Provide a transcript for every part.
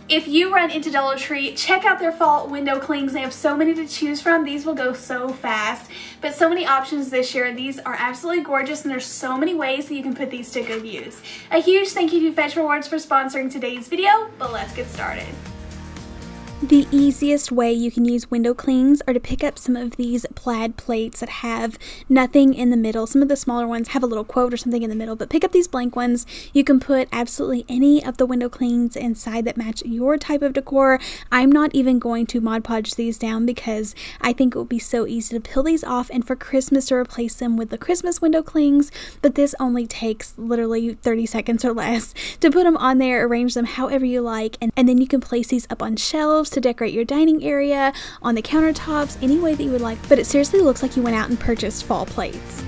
If you run into Dollar Tree, check out their fall window clings. They have so many to choose from. These will go so fast, but so many options this year. These are absolutely gorgeous, and there's so many ways that you can put these to good use. A huge thank you to Fetch Rewards for sponsoring today's video, but let's get started. The easiest way you can use window clings are to pick up some of these plaid plates that have nothing in the middle. Some of the smaller ones have a little quote or something in the middle, but pick up these blank ones. You can put absolutely any of the window clings inside that match your type of decor. I'm not even going to Mod Podge these down because I think it would be so easy to peel these off and for Christmas to replace them with the Christmas window clings, but this only takes literally 30 seconds or less to put them on there, arrange them however you like, and then you can place these up on shelves to decorate your dining area, on the countertops, any way that you would like, but it seriously looks like you went out and purchased fall plates.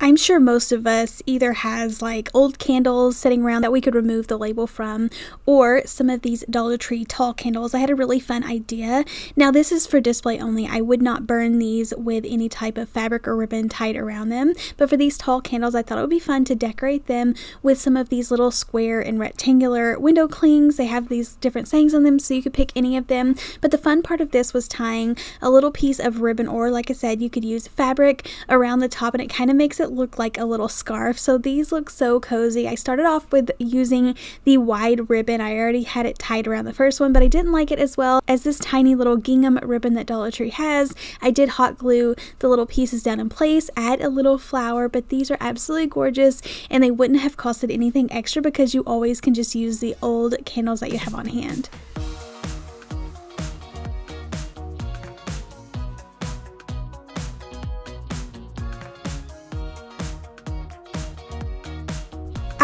I'm sure most of us either has like old candles sitting around that we could remove the label from, or some of these Dollar Tree tall candles. I had a really fun idea. Now this is for display only. I would not burn these with any type of fabric or ribbon tied around them, but for these tall candles I thought it would be fun to decorate them with some of these little square and rectangular window clings. They have these different sayings on them, so you could pick any of them, but the fun part of this was tying a little piece of ribbon, or like I said, you could use fabric around the top, and it kind of makes it look like a little scarf. So these look so cozy. I started off with using the wide ribbon. I already had it tied around the first one, but I didn't like it as well as this tiny little gingham ribbon that Dollar Tree has. I did hot glue the little pieces down in place, add a little flower, but these are absolutely gorgeous, and they wouldn't have costed anything extra because you always can just use the old candles that you have on hand.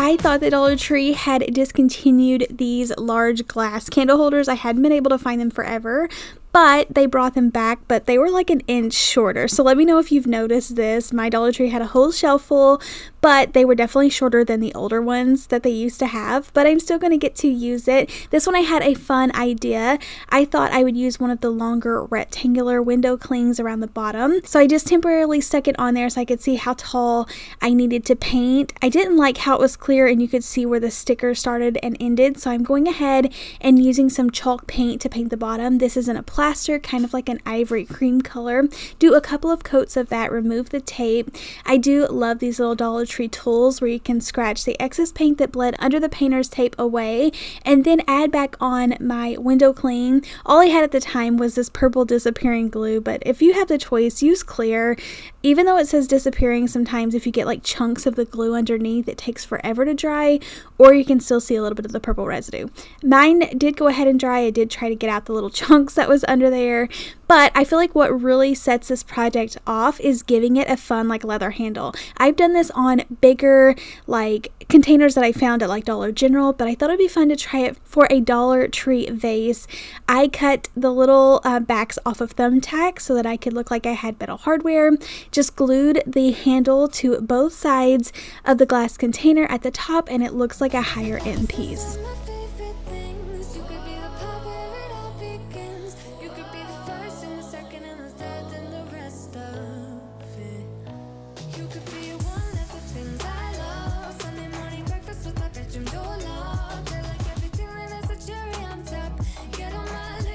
I thought that Dollar Tree had discontinued these large glass candle holders. I hadn't been able to find them forever, but they brought them back, but they were like an inch shorter. So let me know if you've noticed this. My Dollar Tree had a whole shelf full, but they were definitely shorter than the older ones that they used to have, but I'm still going to get to use it. This one I had a fun idea. I thought I would use one of the longer rectangular window clings around the bottom. So I just temporarily stuck it on there so I could see how tall I needed to paint. I didn't like how it was clear and you could see where the sticker started and ended, so I'm going ahead and using some chalk paint to paint the bottom. This isn't a plaster, kind of like an ivory cream color. Do a couple of coats of that, remove the tape. I do love these little Dollar Tree tools where you can scratch the excess paint that bled under the painter's tape away and then add back on my window cling. All I had at the time was this purple disappearing glue, but if you have the choice, use clear. Even though it says disappearing, sometimes if you get like chunks of the glue underneath, it takes forever to dry, or you can still see a little bit of the purple residue. Mine did go ahead and dry. I did try to get out the little chunks that was under there, but I feel like what really sets this project off is giving it a fun like leather handle. I've done this on bigger like containers that I found at like Dollar General, but I thought it'd be fun to try it for a Dollar Tree vase. I cut the little backs off of thumbtacks so that I could look like I had metal hardware. Just glued the handle to both sides of the glass container at the top, and it looks like a higher end piece.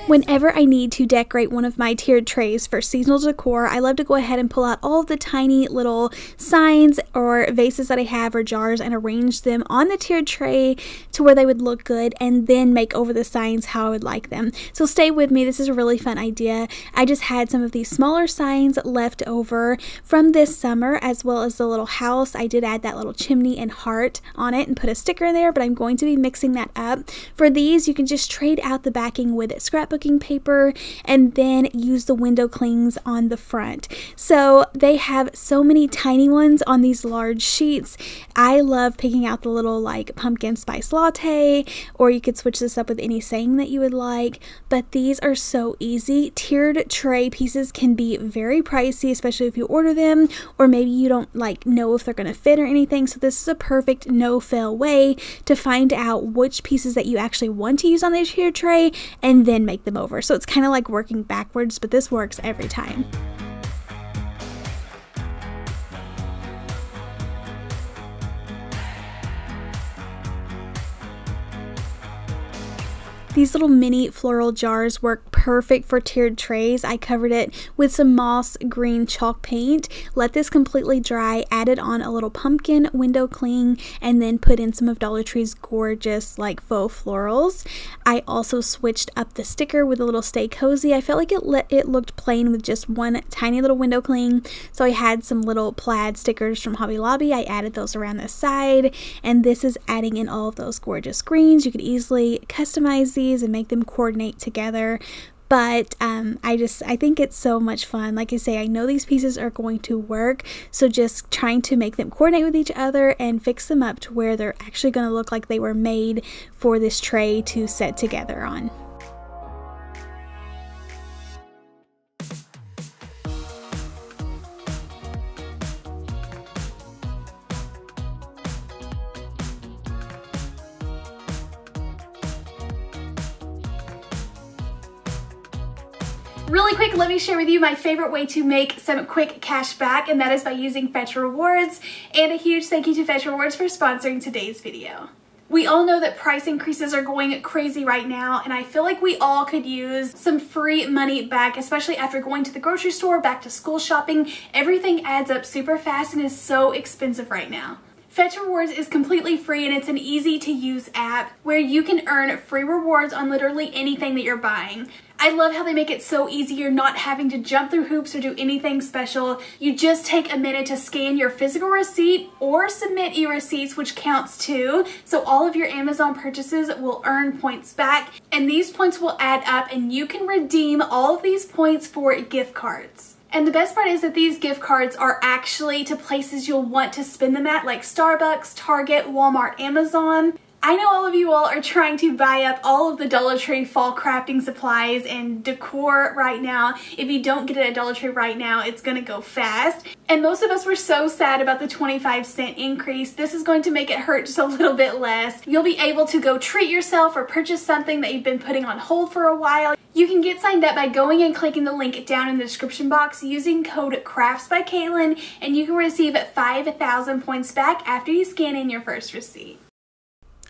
Whenever I need to decorate one of my tiered trays for seasonal decor, I love to go ahead and pull out all of the tiny little signs or vases that I have or jars and arrange them on the tiered tray to where they would look good, and then make over the signs how I would like them. So stay with me, this is a really fun idea. I just had some of these smaller signs left over from this summer, as well as the little house. I did add that little chimney and heart on it and put a sticker in there, but I'm going to be mixing that up. For these, you can just trade out the backing with scrapbooking paper and then use the window clings on the front. So they have so many tiny ones on these large sheets. I love picking out the little like pumpkin spice latte, or you could switch this up with any saying that you would like, but these are so easy. Tiered tray pieces can be very pricey, especially if you order them, or maybe you don't like know if they're going to fit or anything. So this is a perfect no-fail way to find out which pieces that you actually want to use on the tiered tray and then make them over. So it's kind of like working backwards, but this works every time. These little mini floral jars work perfect for tiered trays. I covered it with some moss green chalk paint, let this completely dry, added on a little pumpkin window cling, and then put in some of Dollar Tree's gorgeous like faux florals. I also switched up the sticker with a little Stay Cozy. I felt like it looked plain with just one tiny little window cling, so I had some little plaid stickers from Hobby Lobby. I added those around the side, and this is adding in all of those gorgeous greens. You could easily customize these and make them coordinate together. But I think it's so much fun. Like I say, I know these pieces are going to work, so just trying to make them coordinate with each other and fix them up to where they're actually going to look like they were made for this tray to set together on. Really quick, let me share with you my favorite way to make some quick cash back, and that is by using Fetch Rewards. And a huge thank you to Fetch Rewards for sponsoring today's video. We all know that price increases are going crazy right now, and I feel like we all could use some free money back, especially after going to the grocery store, back to school shopping. Everything adds up super fast and is so expensive right now. Fetch Rewards is completely free, and it's an easy to use app where you can earn free rewards on literally anything that you're buying. I love how they make it so easy. You're not having to jump through hoops or do anything special. You just take a minute to scan your physical receipt or submit e-receipts, which counts too. So all of your Amazon purchases will earn points back, and these points will add up, and you can redeem all of these points for gift cards. And the best part is that these gift cards are actually to places you'll want to spend them at, like Starbucks, Target, Walmart, Amazon. I know all of you all are trying to buy up all of the Dollar Tree fall crafting supplies and decor right now. If you don't get it at Dollar Tree right now, it's gonna go fast. And most of us were so sad about the 25-cent increase. This is going to make it hurt just a little bit less. You'll be able to go treat yourself or purchase something that you've been putting on hold for a while. You can get signed up by going and clicking the link down in the description box using code KraftsbyKatelyn, and you can receive 5,000 points back after you scan in your first receipt.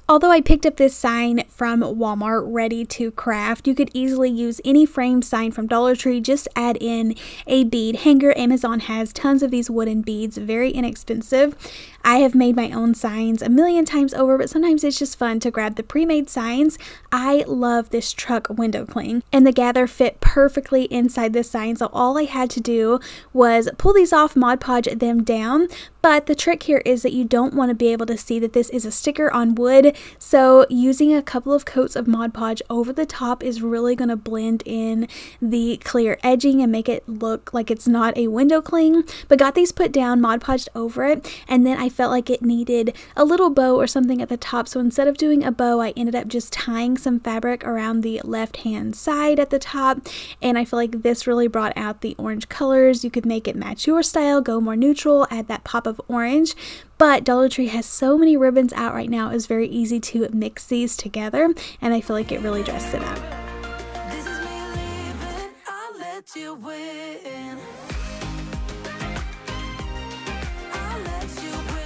Although I picked up this sign from Walmart ready to craft, you could easily use any frame sign from Dollar Tree. Just add in a bead hanger. Amazon has tons of these wooden beads, very inexpensive. I have made my own signs a million times over, but sometimes it's just fun to grab the pre-made signs. I love this truck window cling, and the gather fit perfectly inside this sign, so all I had to do was pull these off, Mod Podge them down. But the trick here is that you don't want to be able to see that this is a sticker on wood, so using a couple of coats of Mod Podge over the top is really going to blend in the clear edging and make it look like it's not a window cling. But got these put down, Mod Podged over it, and then I felt like it needed a little bow or something at the top, so instead of doing a bow, I ended up just tying some fabric around the left hand side at the top, and I feel like this really brought out the orange colors. You could make it match your style, go more neutral, add that pop of orange. But Dollar Tree has so many ribbons out right now, it's very easy to mix these together, and I feel like it really dressed it up. This is me leaving, I'll let you win. I'll let you win.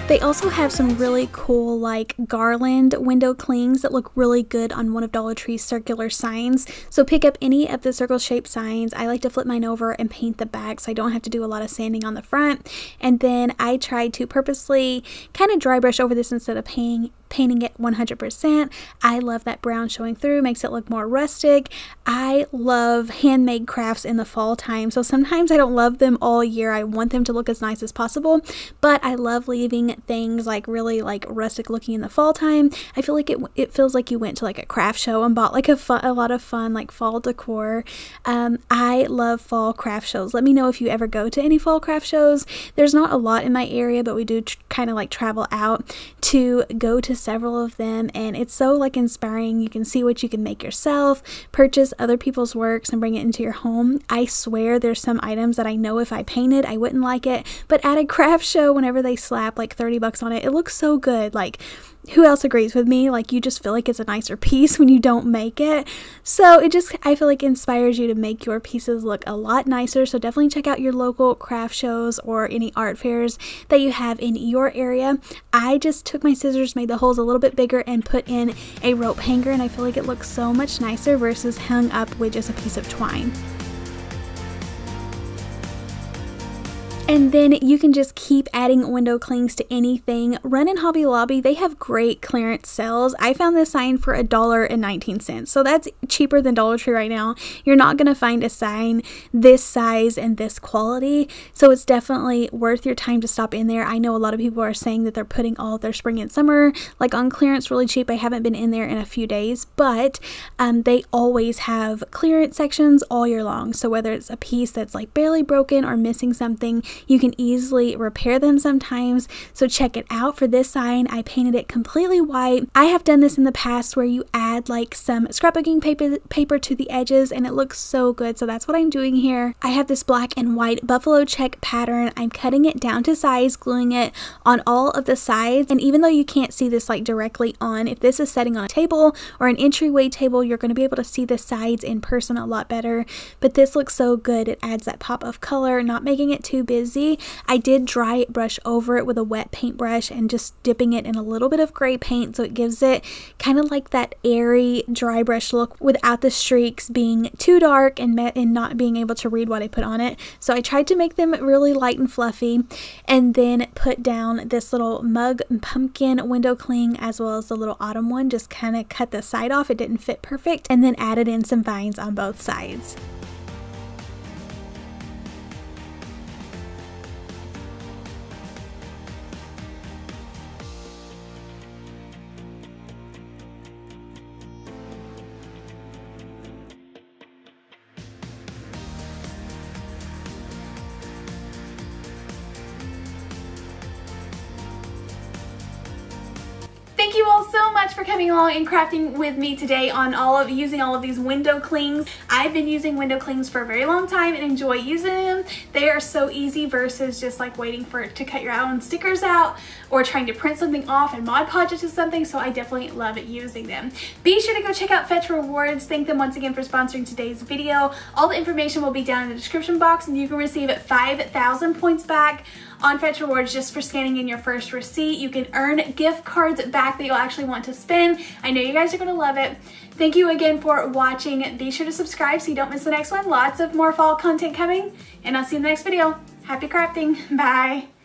They also have some really cool like garland window clings that look really good on one of Dollar Tree's circular signs. So pick up any of the circle shaped signs. I like to flip mine over and paint the back so I don't have to do a lot of sanding on the front. And then I tried to purposely kind of dry brush over this instead of painting it 100%. I love that brown showing through, makes it look more rustic. I love handmade crafts in the fall time, so sometimes I don't love them all year. I want them to look as nice as possible, but I love leaving things like really like rustic looking in the fall time. I feel like it feels like you went to like a craft show and bought like a lot of fun like fall decor. I love fall craft shows. Let me know if you ever go to any fall craft shows. There's not a lot in my area, but we do kind of like travel out to go to several of them, and it's so like inspiring. You can see what you can make yourself, purchase other people's works and bring it into your home. I swear there's some items that I know if I painted I wouldn't like it, but at a craft show, whenever they slap like 30 bucks on it, it looks so good. Like, who else agrees with me? Like, you just feel like it's a nicer piece when you don't make it. So it just, I feel like, inspires you to make your pieces look a lot nicer. So definitely check out your local craft shows or any art fairs that you have in your lower area, I just took my scissors, made the holes a little bit bigger, and put in a rope hanger, and I feel like it looks so much nicer versus hung up with just a piece of twine. And then you can just keep adding window clings to anything. Run in Hobby Lobby, they have great clearance sales. I found this sign for $1.19, so that's cheaper than Dollar Tree right now. You're not going to find a sign this size and this quality, so it's definitely worth your time to stop in there. I know a lot of people are saying that they're putting all of their spring and summer like on clearance really cheap. I haven't been in there in a few days, but they always have clearance sections all year long. So whether it's a piece that's like barely broken or missing something, you can easily repair them sometimes. So check it out. For this sign, I painted it completely white. I have done this in the past where you add like some scrapbooking paper to the edges, and it looks so good. So that's what I'm doing here. I have this black and white buffalo check pattern. I'm cutting it down to size, gluing it on all of the sides. And even though you can't see this like directly on, if this is setting on a table or an entryway table, you're going to be able to see the sides in person a lot better. But this looks so good. It adds that pop of color, not making it too busy. I did dry brush over it with a wet paintbrush and just dipping it in a little bit of gray paint, so it gives it kind of like that airy dry brush look without the streaks being too dark and not being able to read what I put on it. So I tried to make them really light and fluffy, and then put down this little mug and pumpkin window cling as well as the little autumn one. Just kind of cut the side off, it didn't fit perfect, and then added in some vines on both sides. Thank you all so much for coming along and crafting with me today on using all of these window clings. I've been using window clings for a very long time and enjoy using them. They are so easy versus just like waiting for it to cut your own stickers out or trying to print something off and Mod Podge it to something, so I definitely love using them. Be sure to go check out Fetch Rewards. Thank them once again for sponsoring today's video. All the information will be down in the description box, and you can receive 5,000 points back on Fetch Rewards just for scanning in your first receipt. You can earn gift cards back that you'll actually want to spend. I know you guys are going to love it. Thank you again for watching. Be sure to subscribe so you don't miss the next one. Lots of more fall content coming, and I'll see you in the next video. Happy crafting. Bye.